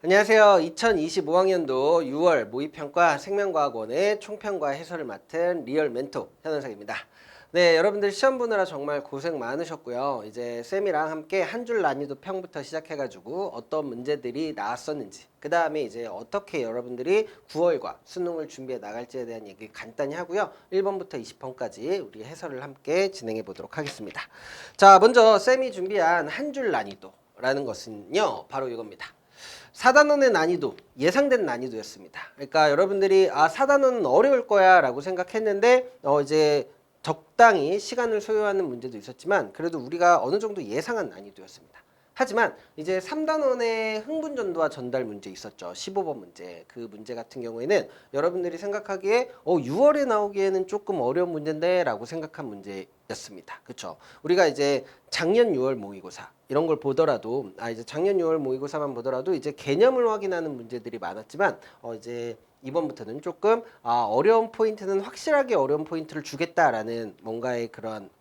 안녕하세요. 2025학년도 6월 모의평가 생명과학원의 총평과 해설을 맡은 리얼 멘토 현원석입니다. 네, 여러분들 시험 보느라 정말 고생 많으셨고요. 이제 쌤이랑 함께 한 줄 난이도 평부터 시작해가지고 어떤 문제들이 나왔었는지, 그 다음에 이제 어떻게 여러분들이 9월과 수능을 준비해 나갈지에 대한 얘기 간단히 하고요. 1번부터 20번까지 우리 해설을 함께 진행해 보도록 하겠습니다. 자, 먼저 쌤이 준비한 한 줄 난이도라는 것은요, 바로 이겁니다. 4단원의 난이도, 예상된 난이도였습니다. 그러니까 여러분들이 4단원은 어려울 거야 라고 생각했는데 이제 적당히 시간을 소요하는 문제도 있었지만 그래도 우리가 어느 정도 예상한 난이도였습니다. 하지만 이제 3단원의 흥분전도와 전달 문제 있었죠. 15번 문제. 그 문제 같은 경우에는 여러분들이 생각하기에 6월에 나오기에는 조금 어려운 문제인데 라고 생각한 문제였습니다. 그렇죠? 우리가 이제 작년 6월 모의고사 이런 걸 보더라도 이제 작년 6월 모의고사만 보더라도 이제 개념을 확인하는 문제들이 많았지만 이제 이번부터는 조금 어려운 포인트는 확실하게 어려운 포인트를 주겠다라는 뭔가의 그런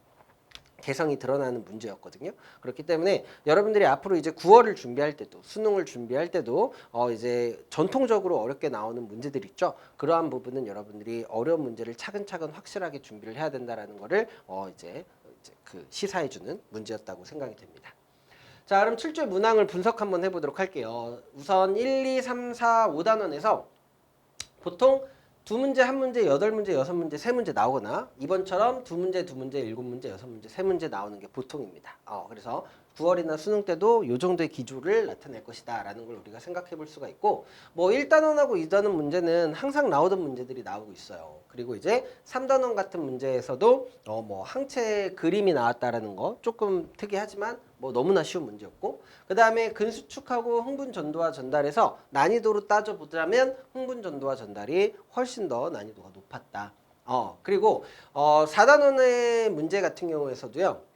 개성이 드러나는 문제였거든요. 그렇기 때문에 여러분들이 앞으로 이제 9월을 준비할 때도 수능을 준비할 때도 이제 전통적으로 어렵게 나오는 문제들 있죠. 그러한 부분은 여러분들이 어려운 문제를 차근차근 확실하게 준비를 해야 된다라는 거를 이제 그 시사해주는 문제였다고 생각이 됩니다. 자, 그럼 7줄 문항을 분석 한번 해보도록 할게요. 우선 1, 2, 3, 4, 5단원에서 보통 두 문제, 한 문제, 8문제, 6문제, 3문제 나오거나 이번처럼 두 문제, 두 문제, 7문제, 6문제, 3문제 나오는 게 보통입니다. 그래서 9월이나 수능 때도 이 정도의 기조를 나타낼 것이다 라는 걸 우리가 생각해 볼 수가 있고, 뭐 1단원하고 2단원 문제는 항상 나오던 문제들이 나오고 있어요. 그리고 이제 3단원 같은 문제에서도 뭐 항체 그림이 나왔다라는 거 조금 특이하지만 뭐 너무나 쉬운 문제였고, 그 다음에 근수축하고 흥분 전도와 전달에서 난이도로 따져보자면 흥분 전도와 전달이 훨씬 더 난이도가 높았다. 그리고 4단원의 문제 같은 경우에서도요.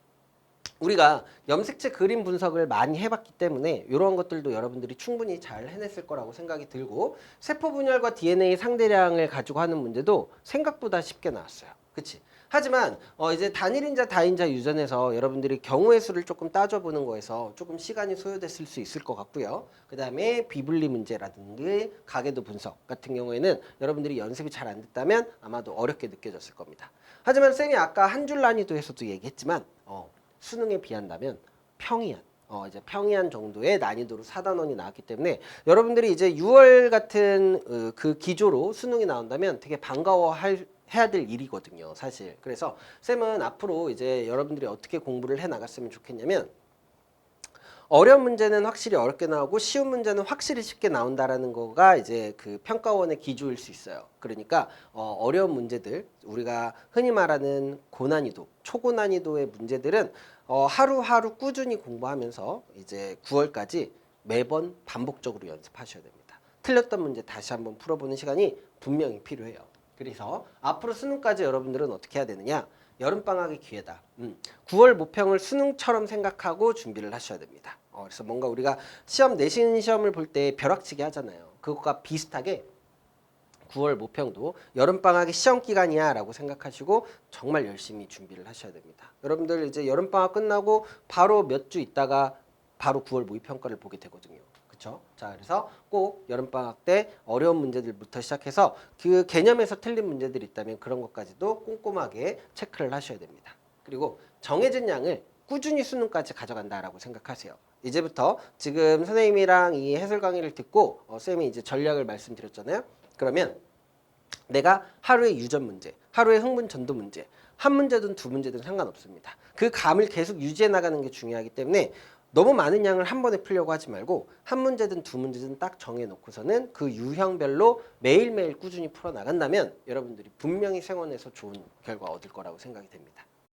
우리가 염색체 그림 분석을 많이 해봤기 때문에 이런 것들도 여러분들이 충분히 잘 해냈을 거라고 생각이 들고, 세포 분열과 DNA 상대량을 가지고 하는 문제도 생각보다 쉽게 나왔어요. 그치? 하지만 이제 단일인자 다인자 유전에서 여러분들이 경우의 수를 조금 따져보는 거에서 조금 시간이 소요됐을 수 있을 것 같고요. 그 다음에 비분리 문제라든지 가계도 분석 같은 경우에는 여러분들이 연습이 잘 안 됐다면 아마도 어렵게 느껴졌을 겁니다. 하지만 쌤이 아까 한 줄 난이도에서도 얘기했지만 수능에 비한다면 평이한 이제 평이한 정도의 난이도로 4단원이 나왔기 때문에 여러분들이 이제 6월 같은 그 기조로 수능이 나온다면 되게 해야 될 일이거든요, 사실. 그래서 쌤은 앞으로 이제 여러분들이 어떻게 공부를 해 나갔으면 좋겠냐면, 어려운 문제는 확실히 어렵게 나오고 쉬운 문제는 확실히 쉽게 나온다라는 거가 이제 그 평가원의 기조일 수 있어요. 그러니까 어려운 문제들, 우리가 흔히 말하는 고난이도, 초고난이도의 문제들은 하루하루 꾸준히 공부하면서 이제 9월까지 매번 반복적으로 연습하셔야 됩니다. 틀렸던 문제 다시 한번 풀어보는 시간이 분명히 필요해요. 그래서 앞으로 수능까지 여러분들은 어떻게 해야 되느냐? 여름방학의 기회다. 9월 모평을 수능처럼 생각하고 준비를 하셔야 됩니다. 그래서 뭔가 우리가 내신 시험을 볼 때 벼락치기 하잖아요. 그것과 비슷하게 9월 모평도 여름방학의 시험 기간이야 라고 생각하시고 정말 열심히 준비를 하셔야 됩니다. 여러분들 이제 여름방학 끝나고 바로 몇 주 있다가 바로 9월 모의평가를 보게 되거든요. 그쵸? 자, 그래서 꼭 여름방학 때 어려운 문제들부터 시작해서 그 개념에서 틀린 문제들이 있다면 그런 것까지도 꼼꼼하게 체크를 하셔야 됩니다. 그리고 정해진 양을 꾸준히 수능까지 가져간다라고 생각하세요. 이제부터 지금 선생님이랑 이 해설 강의를 듣고 쌤이 이제 전략을 말씀드렸잖아요. 그러면 내가 하루에 유전 문제, 하루에 흥분 전도 문제, 한 문제든 두 문제든 상관없습니다. 그 감을 계속 유지해 나가는 게 중요하기 때문에 너무 많은 양을 한 번에 풀려고 하지 말고 한 문제든 두 문제든 딱 정해놓고서는 그 유형별로 매일매일 꾸준히 풀어나간다면 여러분들이 분명히 생원에서 좋은 결과 얻을 거라고 생각이 됩니다.